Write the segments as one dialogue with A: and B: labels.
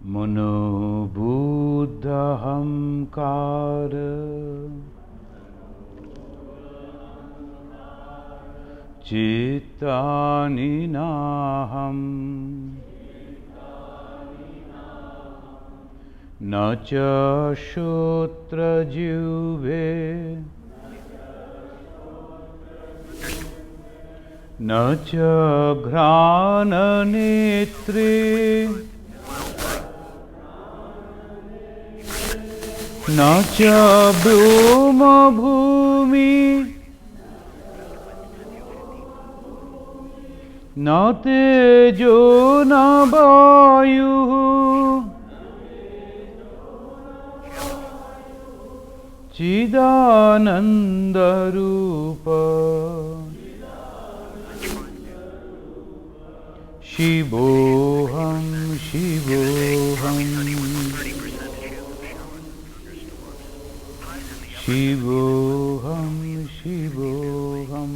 A: Mano buddha hamkara cittani naham nacha shotra jyuve nacha ghrana netre nacha brahma bhumi na tejo na vayu chidananda rupa shivoham shivoham shivoham shivoham.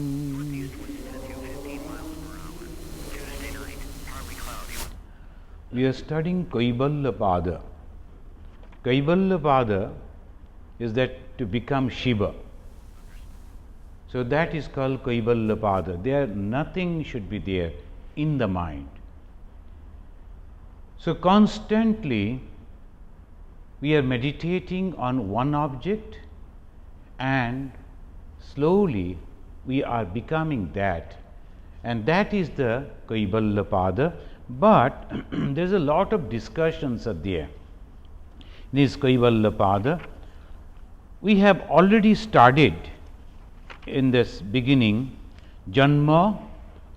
A: We are studying Kaivalyapada. Kaivalyapada is that to become Shiva. So that is called Kaivalyapada. There nothing should be there in the mind. So constantly we are meditating on one object and slowly we are becoming that, and that is the Kaivalyapada. But there is a lot of discussions are there. In this Kaivalyapada, we have already studied in this beginning Janma,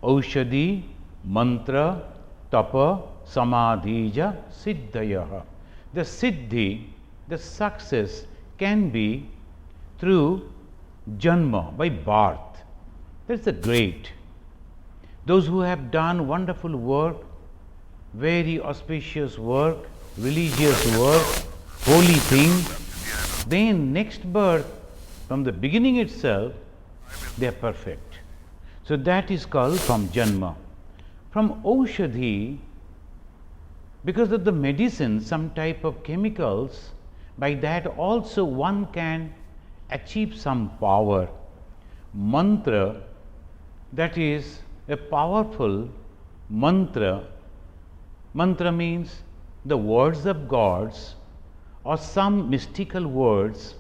A: Aushadhi, Mantra, Tapa, Samadhija, Siddhayah. The Siddhi, the success can be through Janma, by birth. That is the great. Those who have done wonderful work, very auspicious work, religious work, holy things, then next birth, from the beginning itself, they are perfect. So that is called from Janma. From Aushadhi, because of the medicine, some type of chemicals, by that also one can achieve some power. Mantra, that is a powerful mantra. Mantra means the words of gods or some mystical words.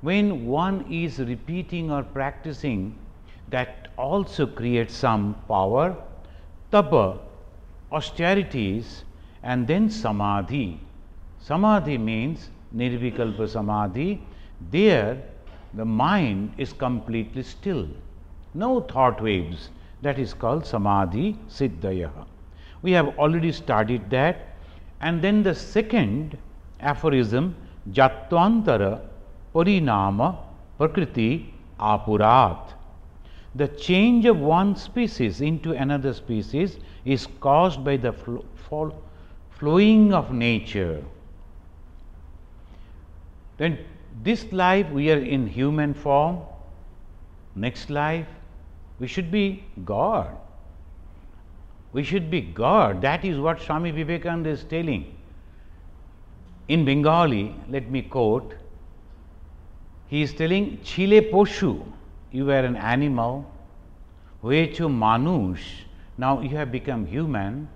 A: When one is repeating or practicing, that also creates some power. Tapa, austerities, and then Samadhi. Samadhi means Nirvikalpa Samadhi. There the mind is completely still, no thought waves. That is called Samadhi Siddhayah. We have already studied that. And then the second aphorism, Jatvantara Parinama Prakriti Apurat. The change of one species into another species is caused by the flowing of nature. Then this life we are in human form, next life we should be God. We should be God. That is what Swami Vivekananda is telling. In Bengali, let me quote, he is telling, Chile poshu, you were an animal, hoyecho manush, now you have become human,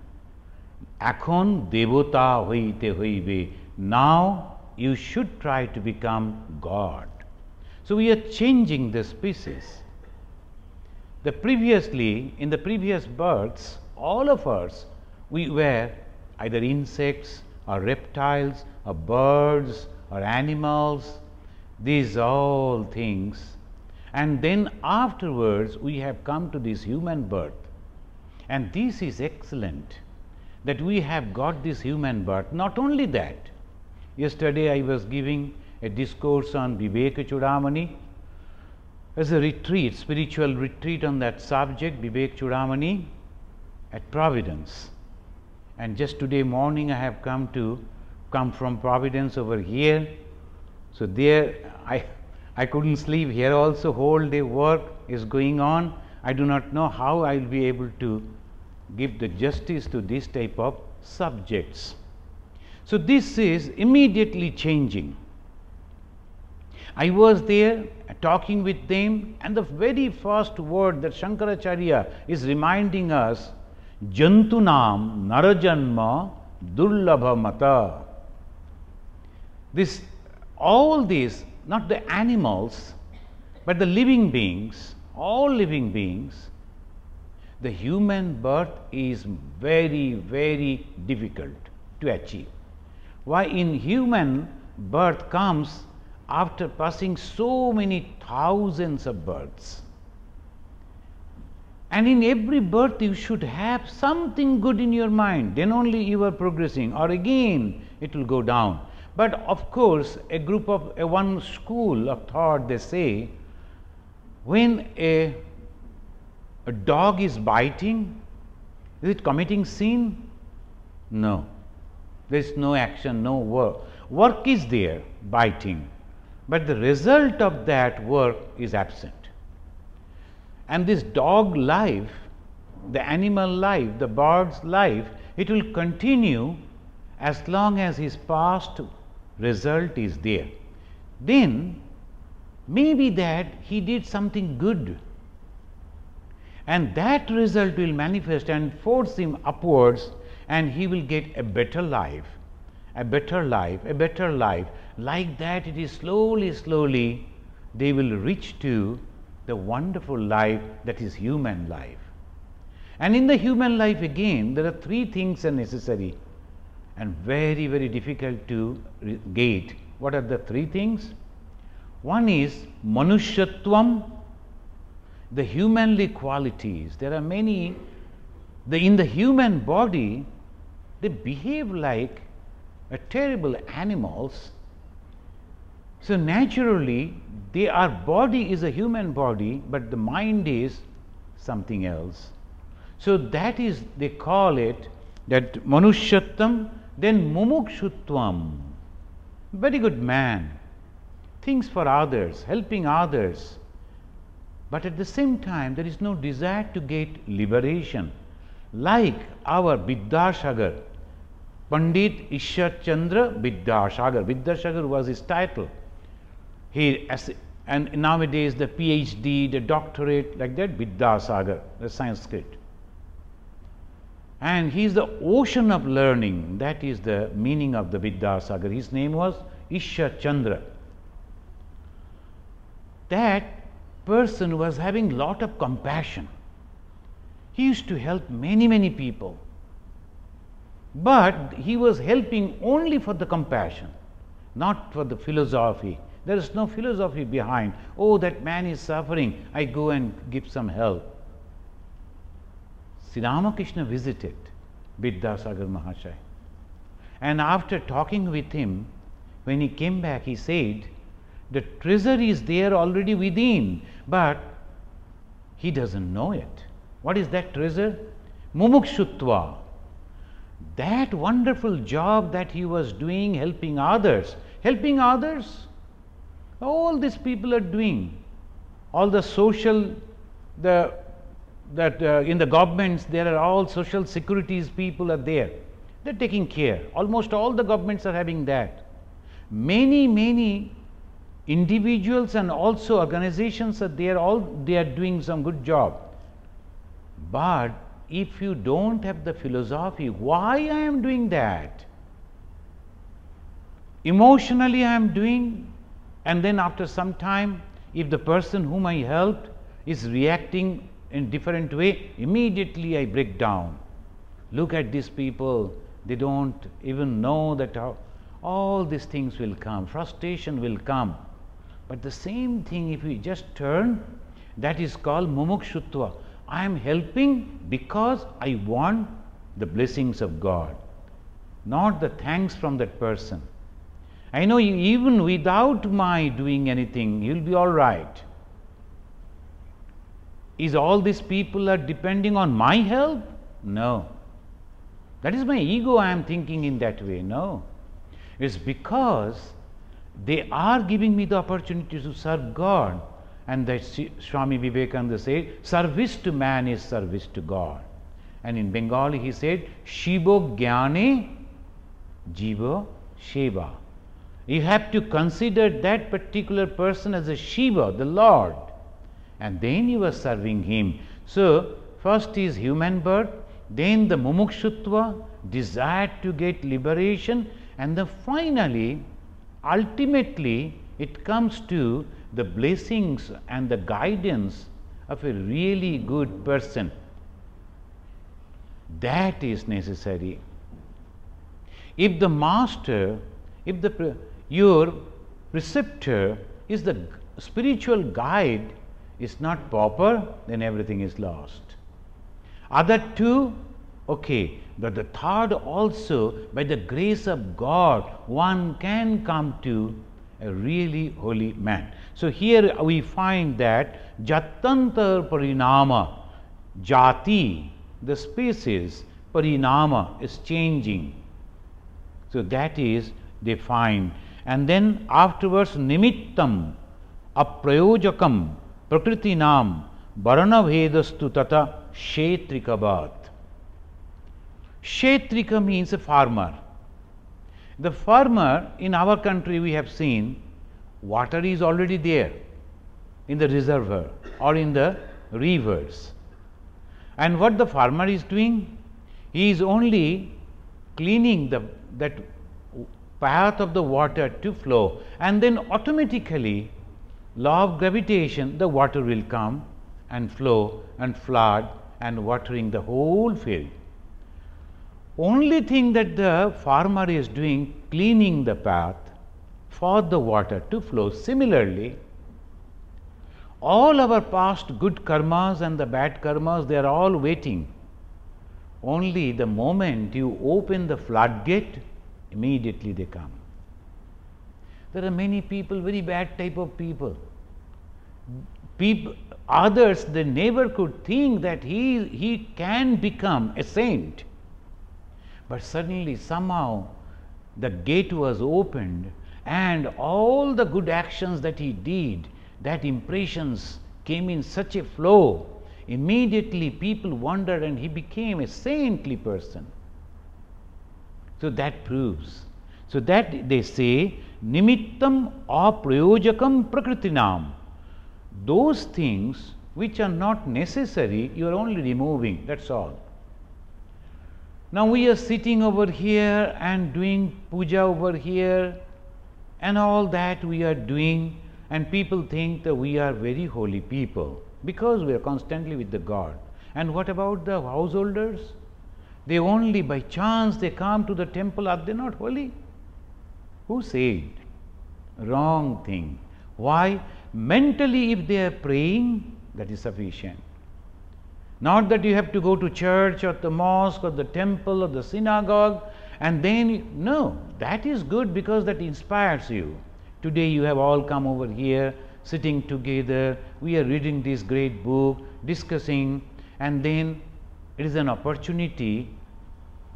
A: ekhon devota hoite hoibe, now you should try to become God. So we are changing the species. In the previous births, all of us, we were either insects or reptiles or birds or animals, these all things. And then afterwards we have come to this human birth. And this is excellent that we have got this human birth. Not only that, yesterday I was giving a discourse on Viveka as a retreat, spiritual retreat on that subject, Vivek Chudamani, at Providence. And just today morning I have come from Providence over here. So there I couldn't sleep. Here also whole day work is going on. I do not know how I will be able to give the justice to this type of subjects. So this is immediately changing. I was there talking with them, and the very first word that Shankaracharya is reminding us, Jantunam Narajanma Durlabha Mata. This, all these, not the animals, but the living beings, all living beings, the human birth is very, very difficult to achieve. Why? In human birth comes after passing so many thousands of births. And in every birth you should have something good in your mind, then only you are progressing, or again it will go down. But of course, a group of one school of thought, they say, when a dog is biting, is it committing sin? No. There is no action, no work. Work is there, biting, but the result of that work is absent. And this dog life, the animal life, the bird's life, it will continue as long as his past result is there. Then maybe that he did something good, and that result will manifest and force him upwards, and he will get a better life, a better life, a better life. Like that, it is slowly, slowly they will reach to the wonderful life that is human life. And in the human life again, there are three things are necessary and very, very difficult to get. What are the three things? One is Manushyatvam, the humanly qualities. There are many, in the human body, they behave like a terrible animals. So naturally, our body is a human body, but the mind is something else. So that is, they call it that Manushyatvam, then Mumukshutvam, very good man, things for others, helping others, but at the same time there is no desire to get liberation. Like our Vidyasagar, Pandit Ishwarchandra Vidyasagar. Vidyasagar was his title. And nowadays the PhD, the doctorate, like that, Vidyasagar, the Sanskrit. And he is the ocean of learning. That is the meaning of the Vidyasagar. His name was Ishwarchandra. That person was having lot of compassion. He used to help many, many people. But he was helping only for the compassion, not for the philosophy. There is no philosophy behind. Oh, that man is suffering, I go and give some help. Sri Ramakrishna visited Vidyasagar Mahashaya, and after talking with him, when he came back, he said, the treasure is there already within, but he doesn't know it. What is that treasure? Mumukshutva. That wonderful job that he was doing, helping others, all these people are doing. All the social, in the governments, there are all social securities people are there. They are taking care. Almost all the governments are having that. Many, many individuals and also organizations are there, they are doing some good job. But if you don't have the philosophy, why I am doing that? Emotionally I am doing, and then after some time, if the person whom I helped is reacting in different way, immediately I break down. Look at these people, they don't even know that all these things will come, frustration will come. But the same thing, if we just turn, that is called Mumukshutva. I am helping because I want the blessings of God, not the thanks from that person. I know even without my doing anything, you will be all right. Is all these people are depending on my help? No. That is my ego I am thinking in that way. No. It's because they are giving me the opportunity to serve God. And that Swami Vivekananda said, service to man is service to God. And in Bengali he said, Shibo Jnane Jiva Sheva. You have to consider that particular person as a Shiva, the Lord, and then you are serving him. So, first is human birth, then the mumukshutva, desire to get liberation, and then finally, ultimately, it comes to the blessings and the guidance of a really good person. That is necessary. If the master, if your preceptor is the spiritual guide is not proper, then everything is lost. Other two, okay, but the third also, by the grace of God, one can come to a really holy man. So here we find that Jatantar Parinama, Jati, the species, Parinama is changing. So that is defined. And then afterwards, Nimittam, Aprayojakam, Prakritinam, Varana Vedastu Tata Kshetrikavat. Kshetrika means a farmer. The farmer in our country, we have seen water is already there in the reservoir or in the rivers. And what the farmer is doing? He is only cleaning that path of the water to flow, and then automatically, law of gravitation, the water will come and flow and flood and watering the whole field. Only thing that the farmer is doing, cleaning the path for the water to flow. Similarly, all our past good karmas and the bad karmas, they are all waiting. Only the moment you open the floodgate, immediately they come. There are many people, very bad type of people. Others, they never could think that he can become a saint. But suddenly, somehow, the gate was opened, and all the good actions that he did, that impressions came in such a flow. Immediately, people wondered, and he became a saintly person. So that proves. So that they say, Nimittam aprayojakam prakritinam. Those things which are not necessary, you are only removing, that's all. Now we are sitting over here and doing puja over here, and all that we are doing, and people think that we are very holy people because we are constantly with the God. And what about the householders? They only by chance they come to the temple, are they not holy? Who said? Wrong thing. Why? Mentally, if they are praying, that is sufficient. Not that you have to go to church or the mosque or the temple or the synagogue, and then, no, that is good because that inspires you. Today you have all come over here, sitting together, we are reading this great book, discussing, and then it is an opportunity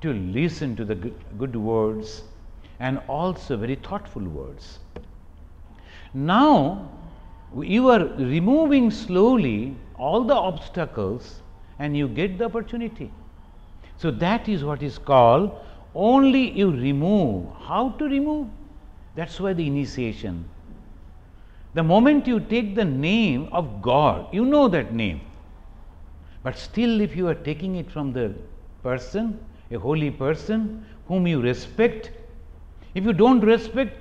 A: to listen to the good words and also very thoughtful words. Now, you are removing slowly all the obstacles and you get the opportunity. So that is what is called, only you remove. How to remove? That's why the initiation. The moment you take the name of God, you know that name. But still, if you are taking it from the person, a holy person whom you respect, if you don't respect,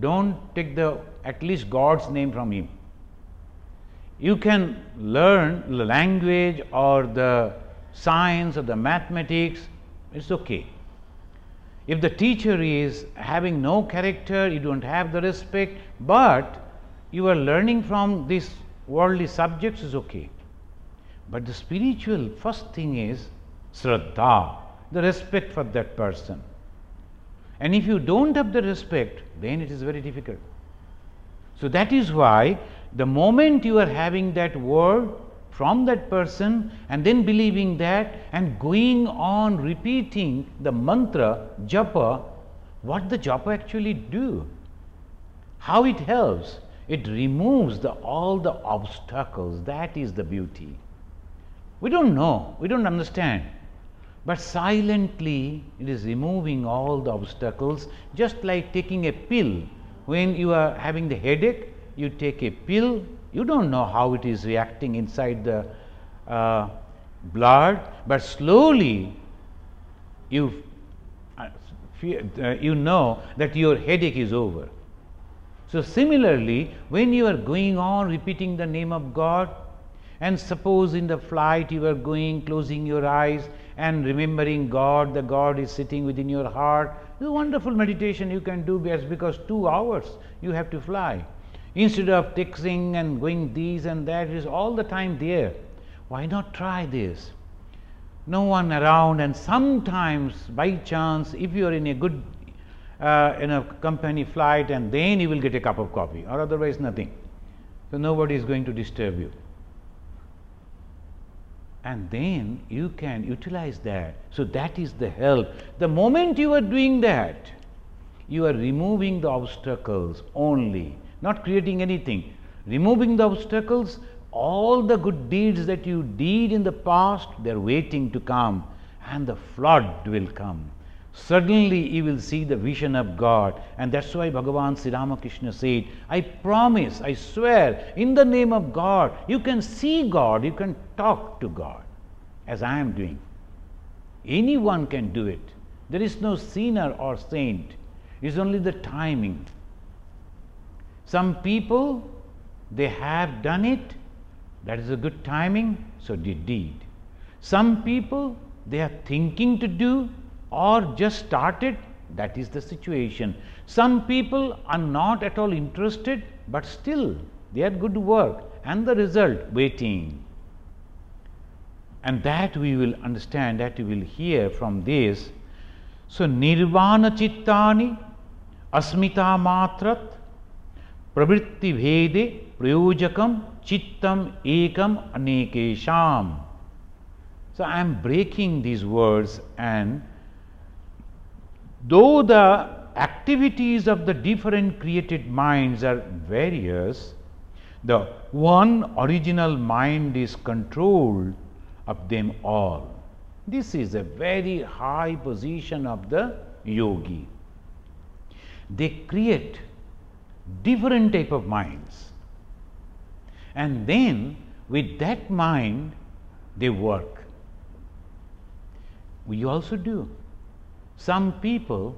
A: don't take at least God's name from him. You can learn the language or the science or the mathematics, it's okay. If the teacher is having no character, you don't have the respect, but you are learning from these worldly subjects, is okay. But the spiritual first thing is Shraddha, the respect for that person. And if you don't have the respect, then it is very difficult. So that is why the moment you are having that word from that person and then believing that and going on repeating the mantra, japa, what the japa actually do? How it helps? It removes all the obstacles. That is the beauty. We don't know, we don't understand. but silently it is removing all the obstacles, just like taking a pill. When you are having the headache, you take a pill, you don't know how it is reacting inside the blood, but slowly you know that your headache is over. So similarly, when you are going on repeating the name of God, and suppose in the flight you are going, closing your eyes and remembering God, the God is sitting within your heart, it's a wonderful meditation you can do, because 2 hours you have to fly. Instead of texting and going this and that, it is all the time there. Why not try this? No one around, and sometimes by chance, if you are in a good in a company flight, and then you will get a cup of coffee, or otherwise nothing. So nobody is going to disturb you. And then you can utilize that. So that is the help. The moment you are doing that, you are removing the obstacles only, not creating anything. Removing the obstacles, all the good deeds that you did in the past, they are waiting to come, and the flood will come. Suddenly you will see the vision of God, and that's why Bhagavan Sri Ramakrishna said, I promise, I swear, in the name of God, you can see God, you can talk to God, as I am doing. Anyone can do it. There is no sinner or saint. It is only the timing. Some people, they have done it, that is a good timing, so they did. Some people, they are thinking to do, or just started, that is the situation. Some people are not at all interested, but still they are good work, and the result waiting. And that we will understand, that we will hear from this. So nirvana chittani asmita matrat pravritti bhede prayojakam chittam ekam anekesham. So I am breaking these words, and though the activities of the different created minds are various, the one original mind is controlled of them all. This is a very high position of the yogi. They create different type of minds, and then with that mind they work. We also do. Some people,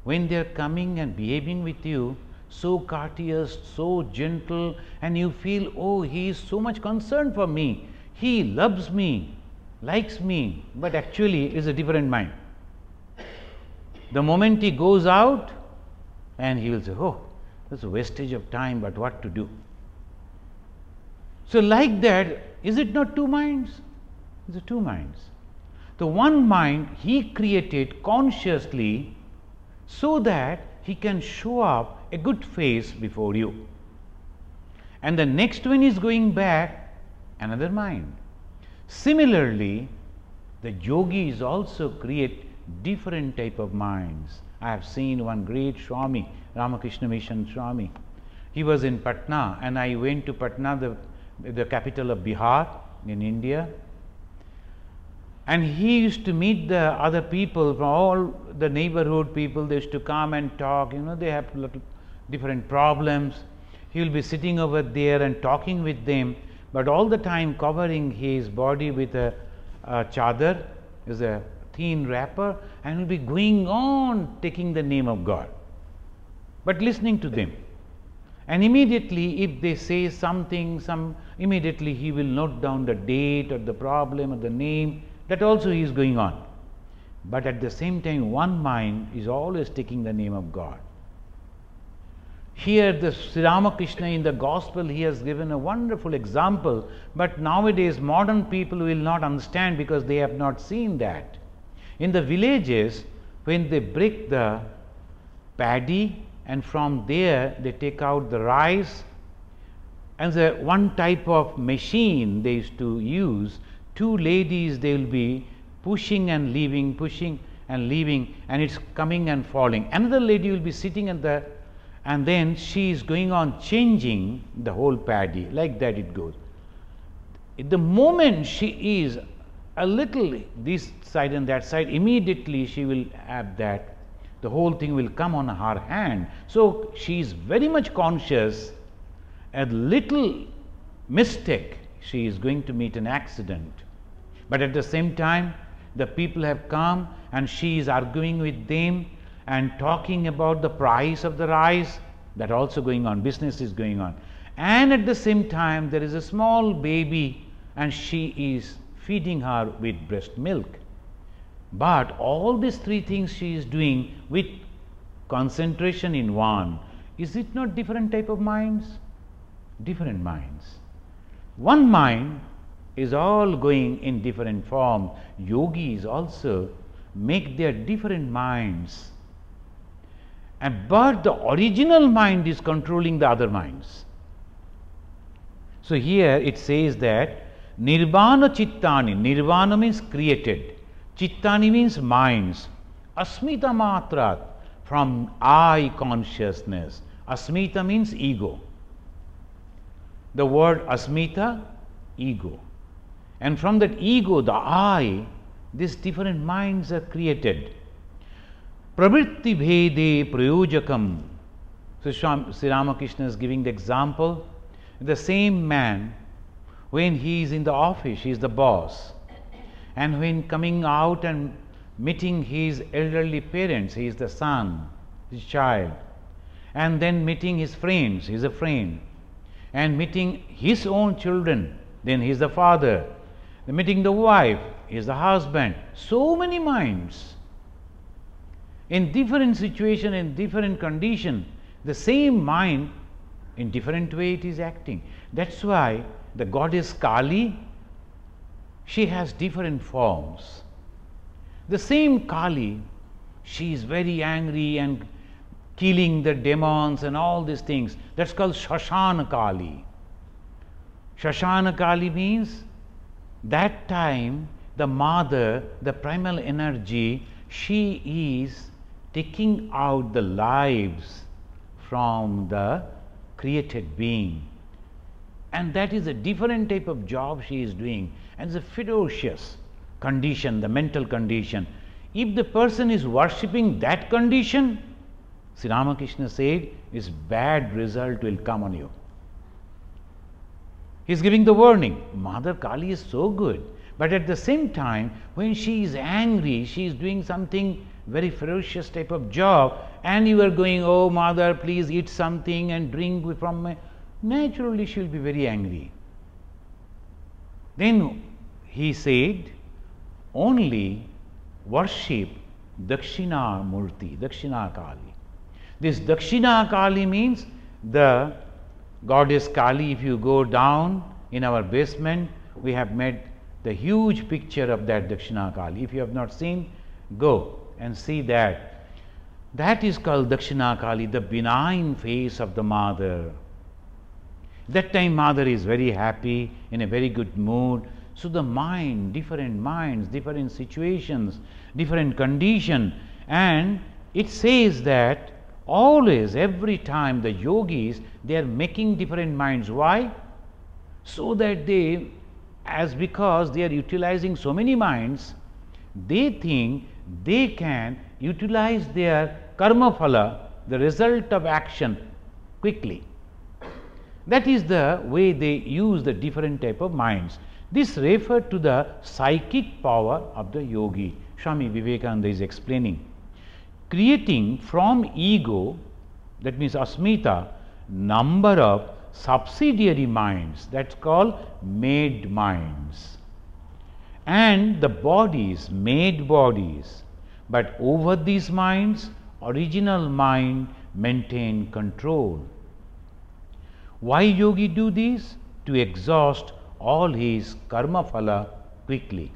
A: when they are coming and behaving with you, so courteous, so gentle, and you feel, oh, he is so much concerned for me, he loves me, likes me, but actually is a different mind. The moment he goes out, and he will say, oh, that's a wastage of time, but what to do? So like that, is it not 2 minds? It's 2 minds. The one mind he created consciously so that he can show up a good face before you. And the next one is going back, another mind. Similarly, the yogis also create different type of minds. I have seen one great Swami, Ramakrishna Mission Swami. He was in Patna, and I went to Patna, the capital of Bihar in India. And he used to meet the other people from all the neighborhood people. They used to come and talk, they have different problems. He will be sitting over there and talking with them, but all the time covering his body with a chadar, is a thin wrapper, and will be going on taking the name of God, but listening to them. And immediately if they say something, immediately he will note down the date or the problem or the name. That also he is going on, but at the same time one mind is always taking the name of God. Here the Sri Ramakrishna in the gospel, he has given a wonderful example, but nowadays modern people will not understand because they have not seen that. In the villages, when they break the paddy and from there they take out the rice, and the one type of machine they used to use, 2 ladies, they will be pushing and leaving, and it's coming and falling. Another lady will be sitting and then she is going on changing the whole paddy, like that it goes. The moment she is a little this side and that side, immediately she will have that, the whole thing will come on her hand. So she is very much conscious, a little mistake, she is going to meet an accident. But at the same time, the people have come and she is arguing with them and talking about the price of the rice, that also going on, business is going on. And at the same time, there is a small baby and she is feeding her with breast milk. But all these three things she is doing with concentration in one. Is it not different type of minds? Different minds. One mind is all going in different form. Yogis also make their different minds. But the original mind is controlling the other minds. So here it says that Nirvana Chittani, Nirvana means created, Chittani means minds, Asmita Matrat, from I consciousness. Asmita means ego. The word Asmita, ego. And from that ego, the I, these different minds are created. Pravritti Bhede Prayojakam. So Sri Ramakrishna is giving the example. The same man, when he is in the office, he is the boss, and when coming out and meeting his elderly parents, he is the son, his child, and then meeting his friends, he is a friend, and meeting his own children, then he is the father, meeting the wife, he is the husband. So many minds. In different situation, in different condition, the same mind, in different way it is acting. That's why the goddess Kali, she has different forms. The same Kali, she is very angry and killing the demons and all these things. That's called Shashana Kali. Shashana Kali means that time the mother, the primal energy, she is taking out the lives from the created being. And that is a different type of job she is doing, and it's a ferocious condition, the mental condition. If the person is worshipping that condition, Sri Ramakrishna said, his bad result will come on you. He is giving the warning. Mother Kali is so good, but at the same time, when she is angry, she is doing something very ferocious type of job, and you are going, oh mother, please eat something and drink from my, naturally she will be very angry. Then he said, only worship Dakshina Murti, Dakshina Kali. This Dakshina Kali means the goddess Kali. If you go down in our basement, we have made the huge picture of that Dakshina Kali. If you have not seen, go and see that. That is called Dakshina Kali, the benign face of the mother. That time mother is very happy, in a very good mood. So the mind, different minds, different situations, different condition, and it says that always, every time the yogis, they are making different minds. Why? So that they, because they are utilizing so many minds, they think they can utilize their karma phala, the result of action, quickly. That is the way they use the different type of minds. This refers to the psychic power of the yogi. Swami Vivekananda is explaining. Creating from ego, that means asmita, number of subsidiary minds, that's called made minds. And the bodies, made bodies. But over these minds, original mind maintain control. Why yogi do this? To exhaust all his karma phala quickly.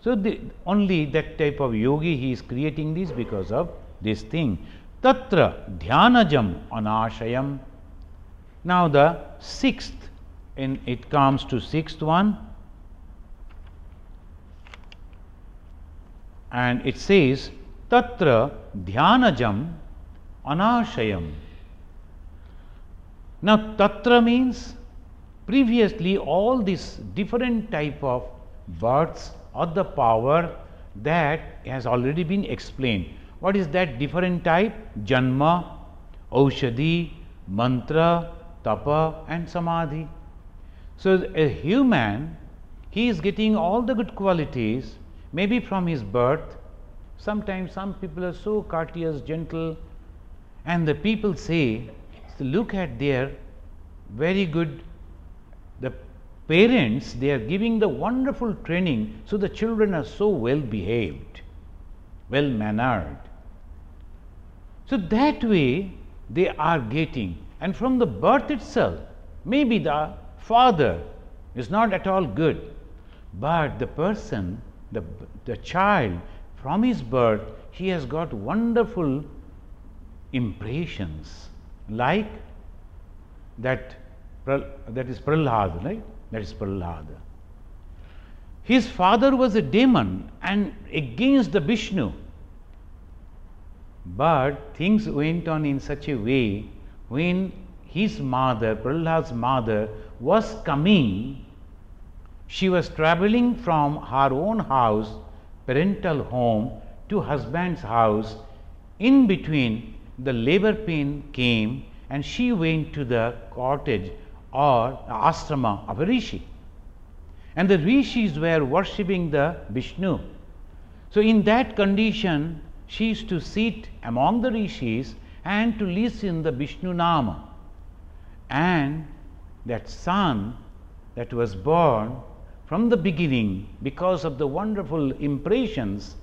A: So only that type of yogi, he is creating this because of this thing. Tatra dhyanajam anashayam. Now the sixth, and it comes to sixth one, and it says tatra dhyanajam anashayam. Now tatra means previously all these different type of births or the power that has already been explained. What is that different type? Janma, Aushadhi, Mantra, Tapa and Samadhi. So a human, he is getting all the good qualities maybe from his birth. Sometimes some people are so courteous, gentle, and the people say, look at their very good, the parents, they are giving the wonderful training, so the children are so well behaved, well mannered. So that way they are getting, and from the birth itself, maybe the father is not at all good, but the person, the child, from his birth, he has got wonderful impressions, like that is Prahlad, right? That is Prahlad. His father was a demon and against the Vishnu. But things went on in such a way, when his mother, Prahlad's mother, was coming, she was traveling from her own house, parental home, to husband's house. In between, the labor pain came and she went to the cottage or ashrama of a rishi. And the rishis were worshipping the Vishnu. So in that condition, she used to sit among the rishis and to listen the Vishnu Nama. And that son that was born from the beginning, because of the wonderful impressions,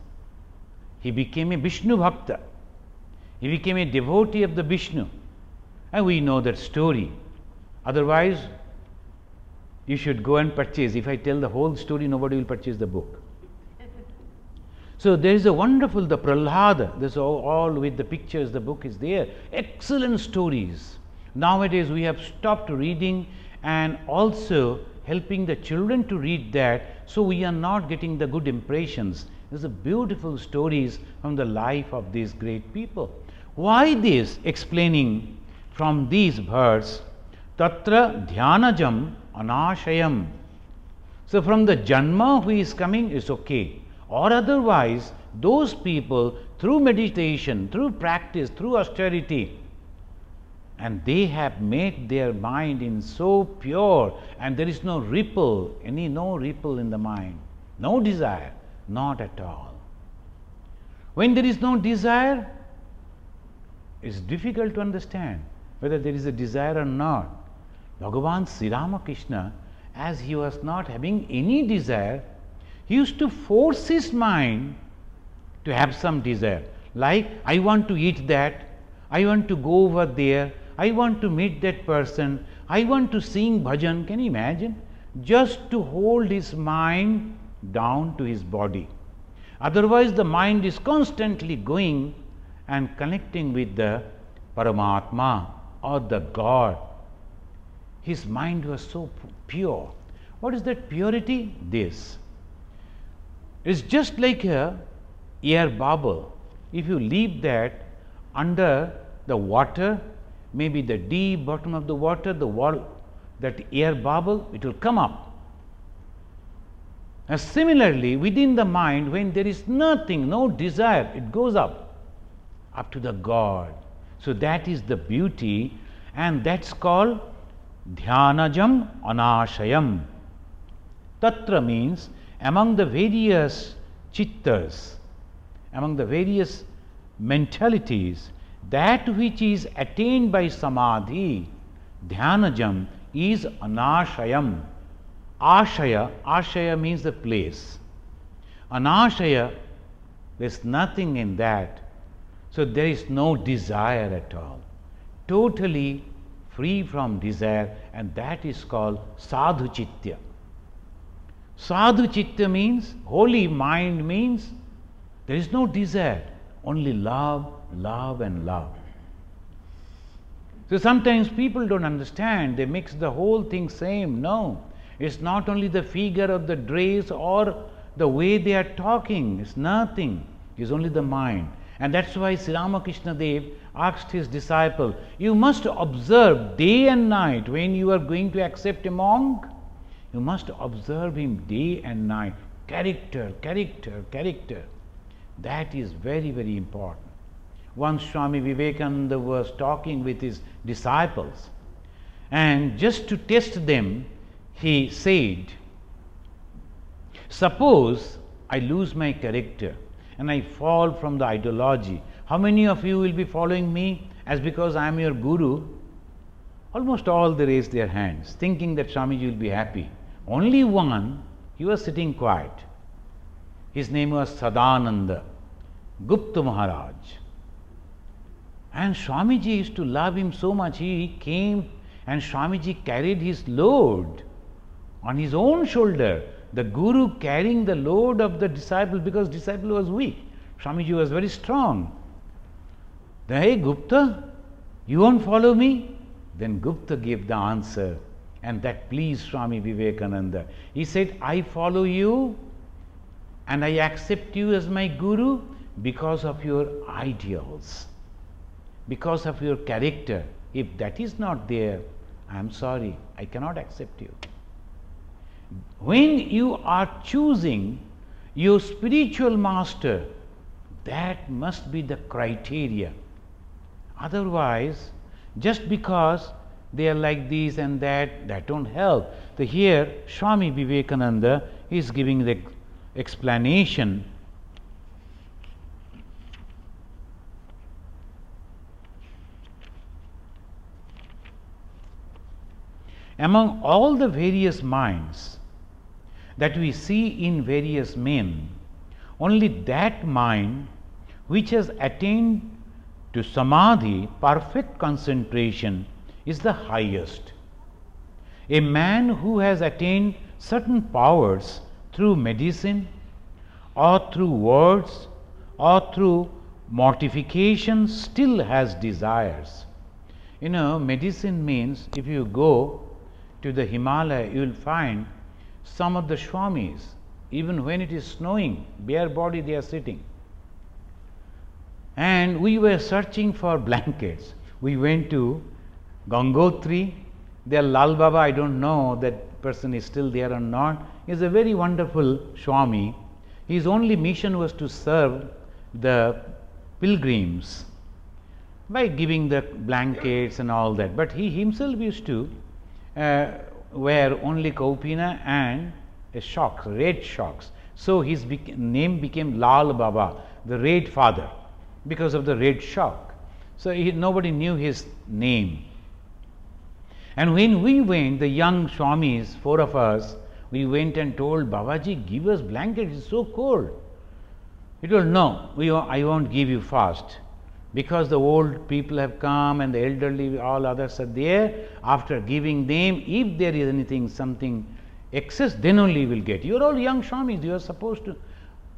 A: he became a Vishnu Bhakta. He became a devotee of the Vishnu. And we know that story. Otherwise, you should go and purchase. If I tell the whole story, nobody will purchase the book. So there is a wonderful, the Prahlada, this all with the pictures, the book is there. Excellent stories. Nowadays we have stopped reading and also helping the children to read that, so we are not getting the good impressions. These are beautiful stories from the life of these great people. Why this? Explaining from these verse, Tatra Dhyanajam Anashayam. So from the Janma who is coming is okay. Or otherwise, those people through meditation, through practice, through austerity, and they have made their mind in so pure, and there is no ripple, no ripple in the mind, no desire, not at all. When there is no desire, it's difficult to understand whether there is a desire or not. Bhagavan Sri Ramakrishna, as he was not having any desire, he used to force his mind to have some desire. Like, I want to eat that, I want to go over there, I want to meet that person, I want to sing bhajan. Can you imagine? Just to hold his mind down to his body. Otherwise, the mind is constantly going and connecting with the Paramatma or the God. His mind was so pure. What is that purity? This. It's just like a air bubble. If you leave that under the water, maybe the deep bottom of the water, the wall, that air bubble, it will come up. And similarly, within the mind, when there is nothing, no desire, it goes up to the God. So that is the beauty, and that's called Dhyanajam Anashayam. Tatra means among the various chittas, among the various mentalities, that which is attained by samadhi, dhyanajam, is anashayam. Ashaya means the place. Anashaya, there is nothing in that. So there is no desire at all. Totally free from desire, and that is called sadhu chitta. Sadhu chitta means, holy mind means, there is no desire, only love, love and love. So sometimes people don't understand, they mix the whole thing same. No, it's not only the figure of the dress or the way they are talking, it's nothing, it's only the mind. And that's why Sri Ramakrishna Dev asked his disciple, you must observe day and night when you are going to accept a monk, You must observe him day and night. Character, character, character. That is very, very important. Once Swami Vivekananda was talking with his disciples, and just to test them, he said, suppose I lose my character and I fall from the ideology. How many of you will be following me as because I am your guru? Almost all they raised their hands, thinking that Swamiji will be happy. Only one, he was sitting quiet. His name was Sadananda, Gupta Maharaj. And Swamiji used to love him so much, he came and Swamiji carried his load on his own shoulder. The guru carrying the load of the disciple, because disciple was weak. Swamiji was very strong. Then, hey Gupta, you won't follow me? Then Gupta gave the answer, and that pleased Swami Vivekananda. He said, I follow you and I accept you as my guru because of your ideals, because of your character. If that is not there, I am sorry, I cannot accept you. When you are choosing your spiritual master, that must be the criteria. Otherwise, just because they are like this and that don't help. So here, Swami Vivekananda is giving the explanation. Among all the various minds that we see in various men, only that mind which has attained to samadhi, perfect concentration, is the highest. A man who has attained certain powers through medicine or through words or through mortification still has desires. You know, medicine means if you go to the Himalaya, you will find some of the Swamis, even when it is snowing, bare body they are sitting. And we were searching for blankets. We went to Gangotri. There Lal Baba, I don't know that person is still there or not. He is a very wonderful Swami. His only mission was to serve the pilgrims by giving the blankets and all that. But he himself used to wear only kaupina and shocks, red shocks. So his name became Lal Baba, the Red Father, because of the red shock. So nobody knew his name. And when we went, the young Swamis, 4 of us, we went and told Babaji, give us blankets, it's so cold. He told, no, I won't give you fast, because the old people have come and the elderly, all others are there. After giving them, if there is anything, something excess, then only we will get. You are all young Swamis, you are supposed to.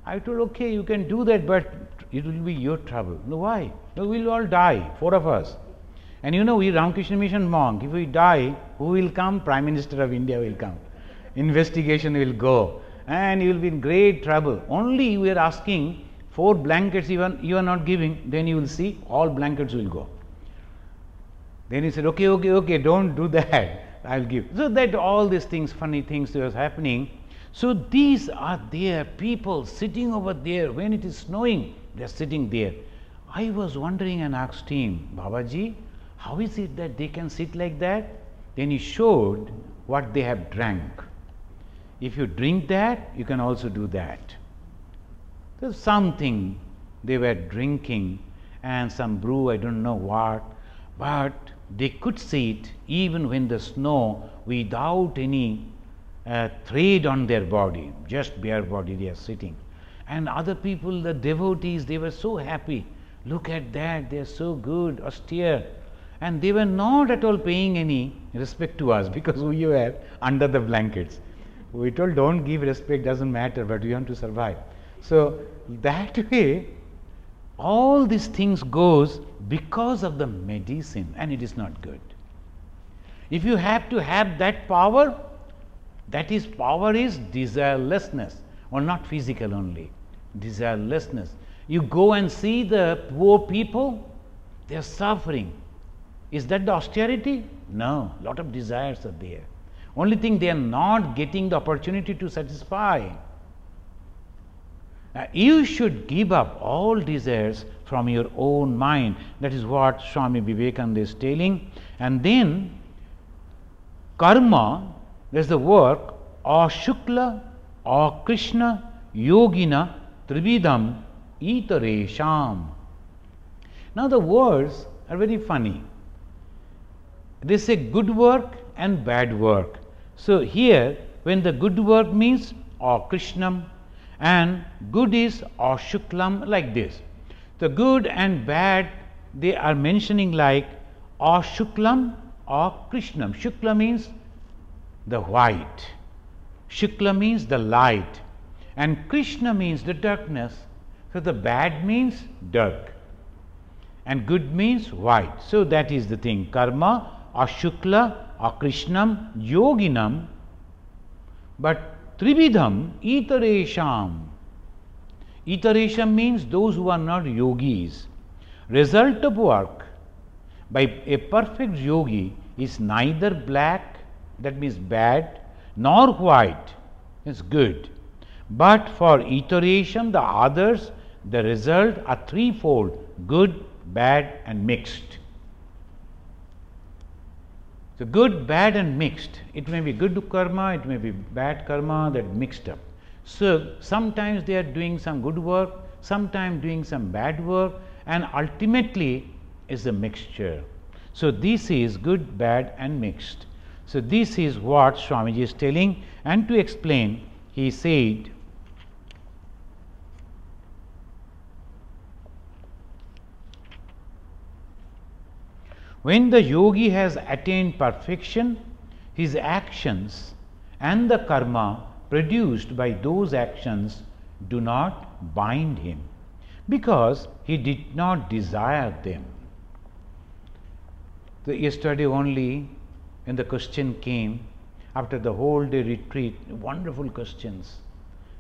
A: I told, okay, you can do that, but it will be your trouble. No, why? No, we will all die, 4 of us. And you know, we Ramakrishna Mission monk, if we die, who will come? Prime Minister of India will come. Investigation will go, and you will be in great trouble. Only we are asking 4 blankets, even you are not giving, then you will see all blankets will go. Then he said, okay, don't do that, I will give. So that all these things, funny things was happening. So these are there, people sitting over there, when it is snowing, they are sitting there. I was wondering and asked him, Babaji, how is it that they can sit like that? Then he showed what they have drank. If you drink that, you can also do that. There's something they were drinking, and some brew, I don't know what, but they could sit even when the snow, without any thread on their body, just bare body they are sitting. And other people, the devotees, they were so happy. Look at that, they are so good, austere. And they were not at all paying any respect to us, because we were under the blankets. We told, don't give respect, doesn't matter, but we want to survive. So that way, all these things goes because of the medicine, and it is not good. If you have to have that power, that is, power is desirelessness, or not physical only, desirelessness. You go and see the poor people, they are suffering. Is that the austerity? No, lot of desires are there. Only thing, they are not getting the opportunity to satisfy. You should give up all desires from your own mind. That is what Swami Vivekananda is telling. And then karma, there is the work, ashukla, akrishna, yogina, trividham, itaresham. Now the words are very funny. They say good work and bad work. So here, when the good work means akrishnam, and good is ashuklam, like this. The good and bad, they are mentioning like ashuklam, akrishnam. Shukla means the white, shukla means the light, and krishna means the darkness. So the bad means dark and good means white. So that is the thing. Karma, ashukla, akrishnam, yoginam, but trividham, itaresham. Itaresham means those who are not yogis. Result of work by a perfect yogi is neither black, that means bad, nor white, is good. But for iteration, the others, the result are threefold: good, bad, and mixed. So good, bad, and mixed. It may be good karma, it may be bad karma, that mixed up. So sometimes they are doing some good work, sometimes doing some bad work, and ultimately is a mixture. So this is good, bad, and mixed. So this is what Swamiji is telling, and to explain, he said, when the yogi has attained perfection, his actions and the karma produced by those actions do not bind him, because he did not desire them. So yesterday only, when the question came, after the whole day retreat, wonderful questions.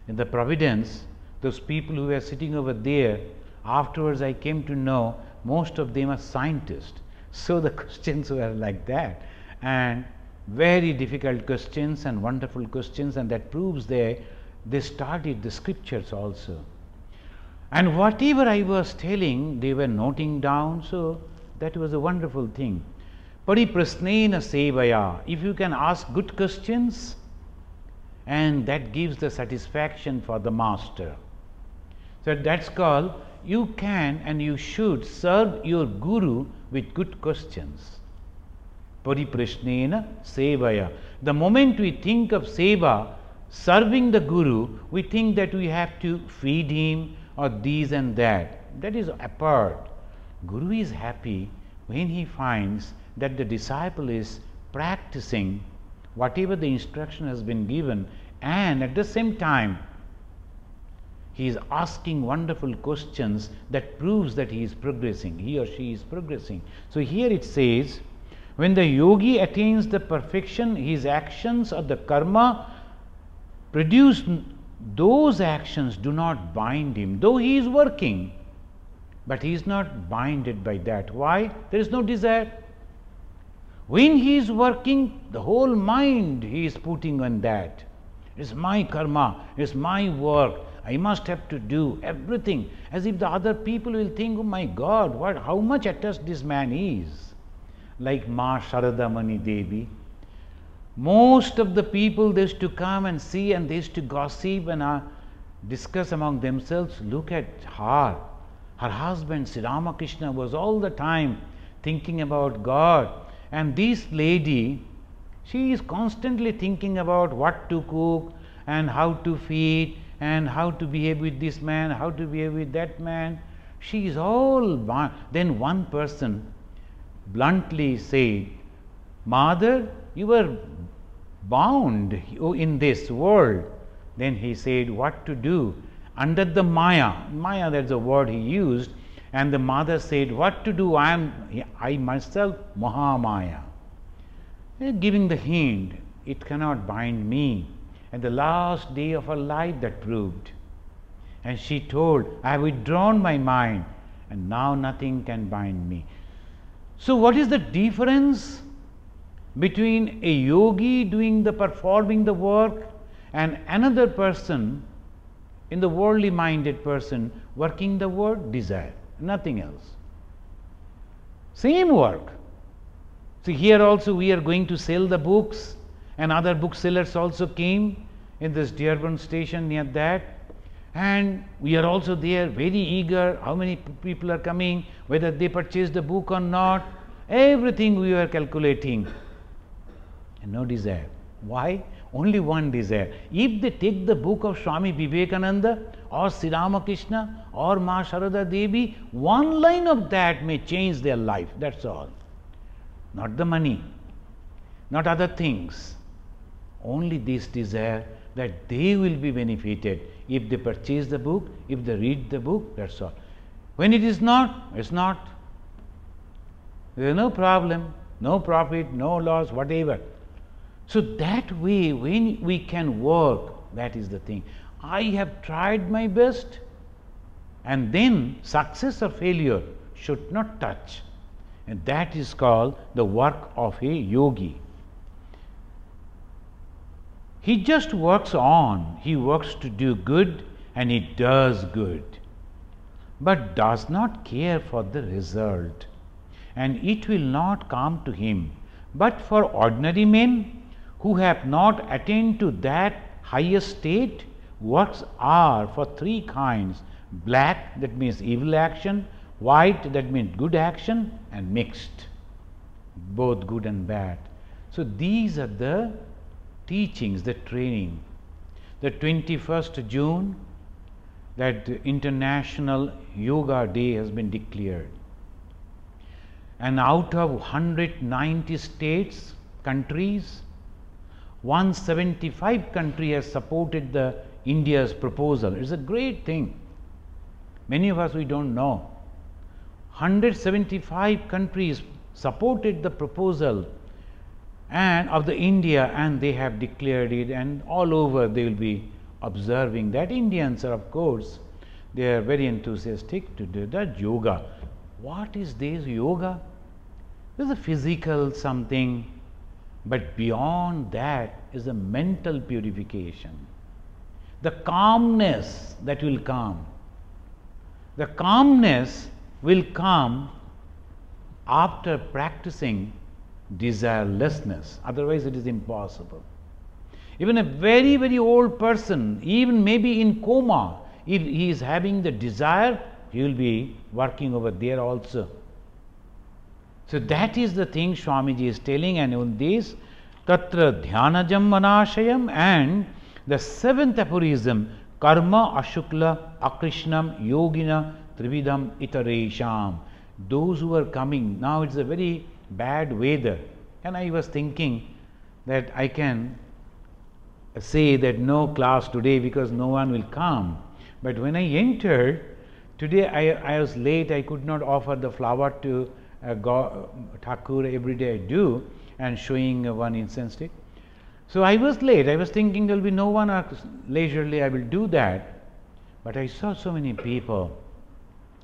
A: In the Providence, those people who were sitting over there, afterwards I came to know most of them are scientists. So the questions were like that, and very difficult questions and wonderful questions, and that proves they studied the scriptures also. And whatever I was telling, they were noting down, so that was a wonderful thing. Pariprasnena sevaya, if you can ask good questions, and that gives the satisfaction for the master. So that's called, you can and you should serve your guru with good questions. Pariprasnena sevaya. The moment we think of seva, serving the guru, we think that we have to feed him or these and that. That is apart. Guru is happy when he finds that the disciple is practicing whatever the instruction has been given, and at the same time he is asking wonderful questions that proves that he is progressing, he or she is progressing. So here it says, when the yogi attains the perfection, his actions or the karma produce, those actions do not bind him, though he is working, but he is not binded by that. Why? There is no desire. When he is working, the whole mind he is putting on that. It is my karma, it is my work, I must have to do everything, as if the other people will think, oh my God, how much attached this man is. Like Ma Sharada Mani Devi, most of the people, they used to come and see, and they used to gossip and discuss among themselves. Look at her. Her husband Sri Ramakrishna was all the time thinking about God, and this lady, she is constantly thinking about what to cook and how to feed and how to behave with this man, how to behave with that man. She is all bound. Then one person bluntly said, Mother, you are bound in this world. Then he said, what to do? Under the Maya, that's the word he used, and the mother said, what to do? I myself Mahamaya. Giving the hint, it cannot bind me. At the last day of her life, that proved. And she told, I have withdrawn my mind, and now nothing can bind me. So what is the difference between a yogi doing the performing the work and another person, in the worldly minded person, working the work? Desire, nothing else. Same work. See, here also we are going to sell the books, and other booksellers also came in this Dearborn station near that, and we are also there very eager. How many people are coming, whether they purchase the book or not, everything we were calculating, and no desire. Why? Only one desire. If they take the book of Swami Vivekananda or Sri Ramakrishna or Ma Sharada Devi, one line of that may change their life, that's all. Not the money, not other things, only this desire that they will be benefited if they purchase the book, if they read the book, that's all. When it is not, it's not. There is no problem, no profit, no loss, whatever. So that way, when we can work, that is the thing. I have tried my best, and then success or failure should not touch. And that is called the work of a yogi. He just works on, he works to do good, and he does good, but does not care for the result, and it will not come to him. But for ordinary men who have not attained to that highest state, works are for three kinds: black, that means evil action; white, that means good action; and mixed, both good and bad. So these are the teachings, the training. The 21st June, that International Yoga Day has been declared, and out of 190 states, countries, 175 countries has supported the India's proposal. It's a great thing. Many of us, we don't know. 175 countries supported the proposal and of the India, and they have declared it, and all over they will be observing that. Indians are, of course, they are very enthusiastic to do that yoga. What is this yoga? This is a physical something, but beyond that is a mental purification. The calmness that will come. The calmness will come after practicing desirelessness, otherwise it is impossible. Even a very, very old person, even maybe in coma, if he is having the desire, he will be working over there also. So that is the thing Swamiji is telling, and on this, Tatra Dhyanajam Manashayam, and the seventh aphorism, Karma Ashukla Akrishnam Yogina Trividam Itaresham. Those who are coming, now it's a very bad weather, and I was thinking that I can say that no class today because no one will come. But when I entered, today I was late, I could not offer the flower to Thakur, every day I do, and showing one incense stick. So I was late, I was thinking there will be no one, or leisurely I will do that. But I saw so many people.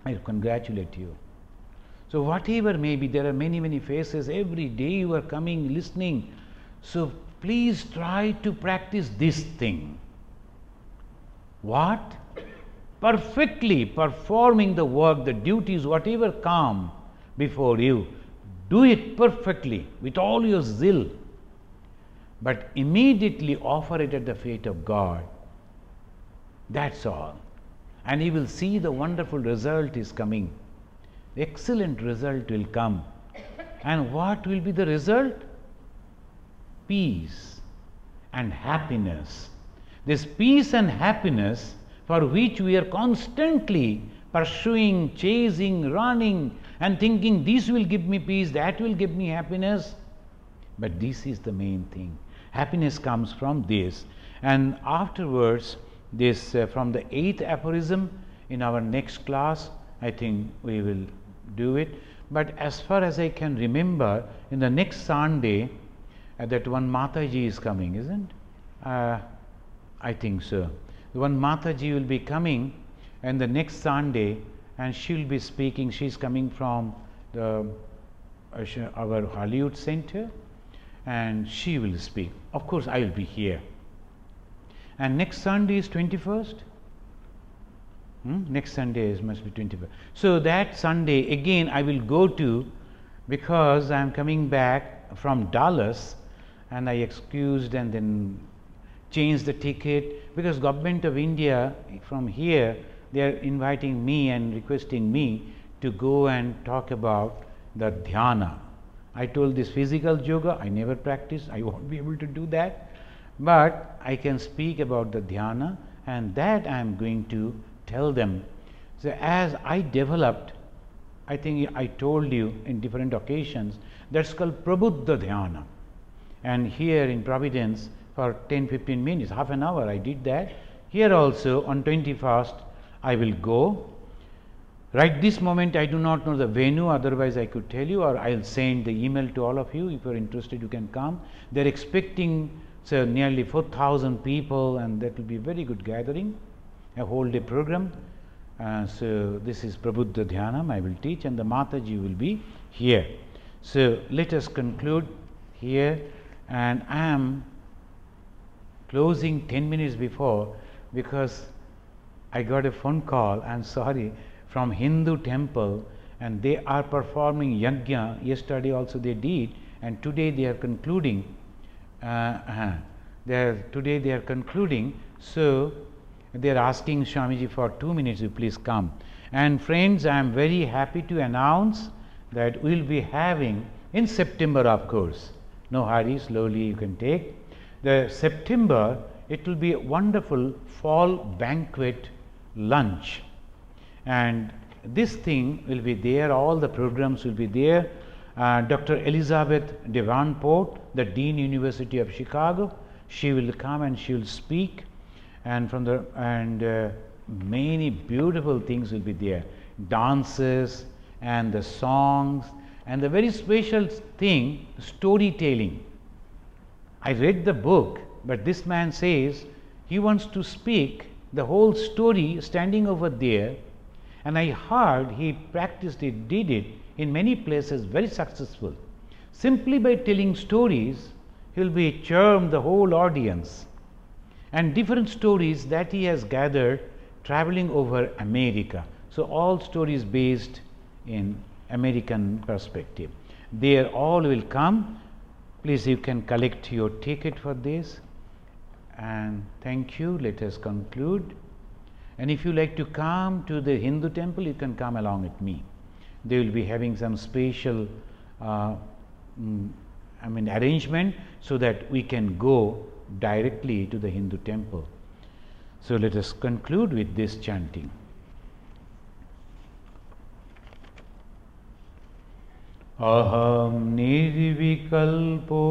A: I congratulate you. So whatever may be, there are many, many faces, every day you are coming, listening. So please try to practice this thing. What? Perfectly performing the work, the duties, whatever come before you, do it perfectly with all your zeal, but immediately offer it at the feet of God. That's all. And you will see the wonderful result is coming. The excellent result will come. And what will be the result? Peace and happiness. This peace and happiness for which we are constantly pursuing, chasing, running, and thinking this will give me peace, that will give me happiness. But this is the main thing. Happiness comes from this. And afterwards, this from the 8th aphorism, in our next class, I think we will do it. But as far as I can remember, in the next Sunday, that one Mataji is coming, isn't? I think so. The one Mataji will be coming, and the next Sunday, and she will be speaking. She is coming from the our Hollywood Center, and she will speak. Of course, I will be here. And next Sunday is 21st. Next Sunday must be 21st. So that Sunday again I will go to, because I am coming back from Dallas, and I excused and then changed the ticket, because Government of India from here they are inviting me and requesting me to go and talk about the dhyana. I told this physical yoga I never practiced, I won't be able to do that, but I can speak about the dhyana, and that I am going to tell them. So as I developed, I think I told you in different occasions, that's called Prabuddha Dhyana. And here in Providence for 10-15 minutes, half an hour I did that. Here also on 21st I will go. Right this moment I do not know the venue, otherwise I could tell you, or I will send the email to all of you. If you are interested, you can come. They are expecting nearly 4,000 people, and that will be a very good gathering, a whole day program. So this is Prabuddha Dhyanam I will teach, and the Mataji will be here. So let us conclude here, and I am closing 10 minutes before, because I got a phone call, I am sorry, from Hindu temple, and they are performing yajna. Yesterday also they did, and today they are concluding. Today they are concluding. So they are asking Swamiji for 2 minutes, you please come. And friends, I am very happy to announce that we will be having in September, of course, no hurry, slowly you can take. The September, it will be a wonderful fall banquet lunch, and this thing will be there, all the programs will be there. Dr. Elizabeth Davenport, the Dean University of Chicago, she will come and she will speak, and many beautiful things will be there, dances and the songs, and the very special thing, storytelling. I read the book, but this man says he wants to speak the whole story standing over there, and I heard he practiced it, did it in many places, very successful. Simply by telling stories, he will be charmed the whole audience, and different stories that he has gathered traveling over America. So all stories based in American perspective. There all will come. Please, you can collect your ticket for this, and thank you. Let us conclude. And if you like to come to the Hindu temple, you can come along with me. They will be having some special arrangement so that we can go directly to the Hindu temple. So let us conclude with this chanting. Aham nirvikalpo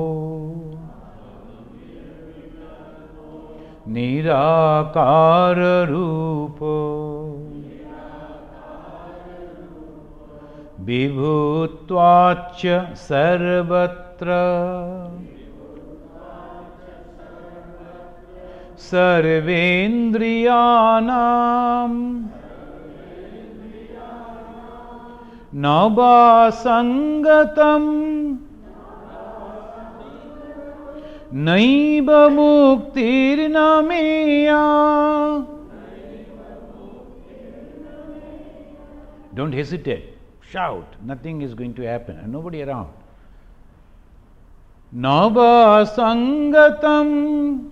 A: nirakara rupo vibhutvacha sarvatra sarvendriyanam navasangatam naiva muktirnameya. Don't hesitate, shout, nothing is going to happen, and nobody around. Navasangatam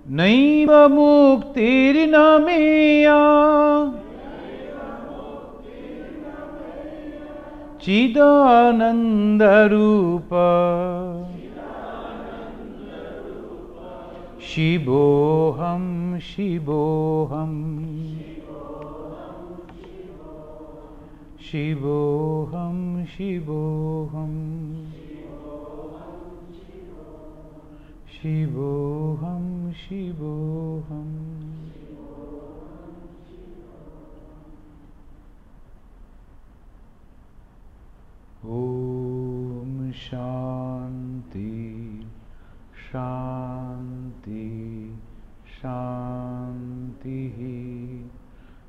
A: naiva muktirnameya Chidananda Rupa Shivoham Shivoham Shivoham Shivoham Shivoham Shivoham. Om Shanti Shanti Shanti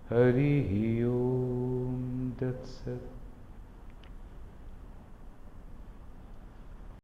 A: Harihi Om Tat Sat.